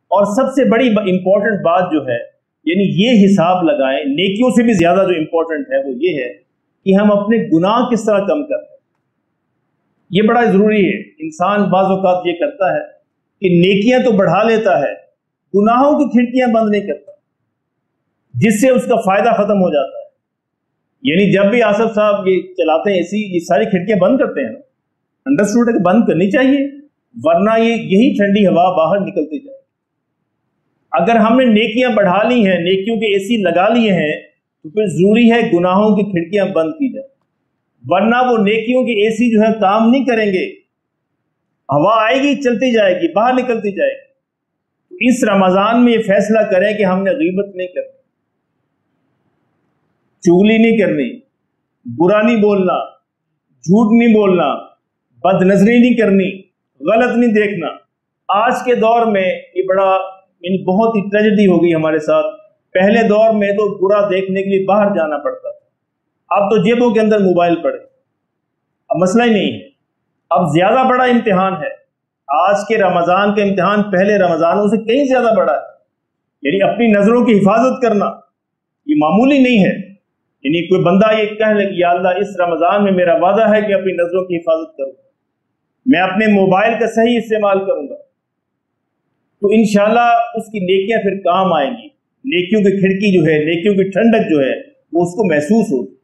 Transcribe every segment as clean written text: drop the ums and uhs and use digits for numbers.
اور سب سے بڑی امپورٹنٹ بات جو ہے یعنی یہ حساب لگائیں، نیکیوں سے بھی زیادہ جو امپورٹنٹ ہے وہ یہ ہے کہ ہم اپنے گناہ کس طرح کم کریں۔ یہ بڑا ضروری ہے۔ انسان بعض اوقات یہ کرتا ہے کہ نیکیاں تو بڑھا لیتا ہے، گناہوں کی کھڑکیاں بند نہیں کرتا، جس سے اس کا فائدہ ختم ہو جاتا ہے۔ یعنی جب بھی آصف صاحب یہ چلاتے ہیں اسی یہ ساری کھڑکیاں بند کرتے ہیں، انڈرسٹوڈ ہے کہ بند کرنی چاہیے، ورنہ یہی ٹھنڈی ہوا باہر نکلتی جائے۔ اگر ہم نے نیکیاں بڑھا لی ہیں، نیکیوں کے اے سی لگا لیے ہیں، تو پھر ضروری ہے گناہوں کی کھڑکیاں بند کی جائیں، ورنہ وہ نیکیوں کے اے سی جو ہے کام نہیں کریں گے، ہوا آئے گی چلتی جائے گی، باہر نکلتی جائے گی۔ اس رمضان میں یہ فیصلہ کریں کہ ہم نے غیبت نہیں کرنی، چغلی نہیں کرنی، برا نہیں بولنا، جھوٹ نہیں بولنا، بد نظری نہیں کرنی، غلط نہیں دیکھنا۔ آج کے دور میں یہ بڑا یعنی بہت ہی ٹریجڈی ہو گئی ہمارے ساتھ۔ پہلے دور میں تو برا دیکھنے کے لیے باہر جانا پڑتا تھا، اب تو جیبوں کے اندر موبائل پڑے، اب مسئلہ ہی نہیں ہے۔ اب زیادہ بڑا امتحان ہے، آج کے رمضان کا امتحان پہلے رمضانوں سے کہیں زیادہ بڑا ہے۔ یعنی اپنی نظروں کی حفاظت کرنا یہ معمولی نہیں ہے۔ یعنی کوئی بندہ یہ کہہ لے کہ یا اللہ اس رمضان میں میرا وعدہ ہے کہ اپنی نظروں کی حفاظت کروں، میں اپنے موبائل کا صحیح استعمال کروں گا، تو انشاءاللہ اس کی نیکیاں پھر کام آئیں گی۔ نیکیوں کی کھڑکی جو ہے، نیکیوں کی ٹھنڈک جو ہے وہ اس کو محسوس ہوگی۔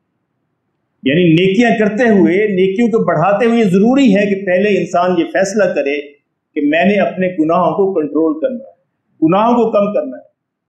یعنی نیکیاں کرتے ہوئے، نیکیوں کو بڑھاتے ہوئے ضروری ہے کہ پہلے انسان یہ فیصلہ کرے کہ میں نے اپنے گناہوں کو کنٹرول کرنا ہے، گناہوں کو کم کرنا ہے۔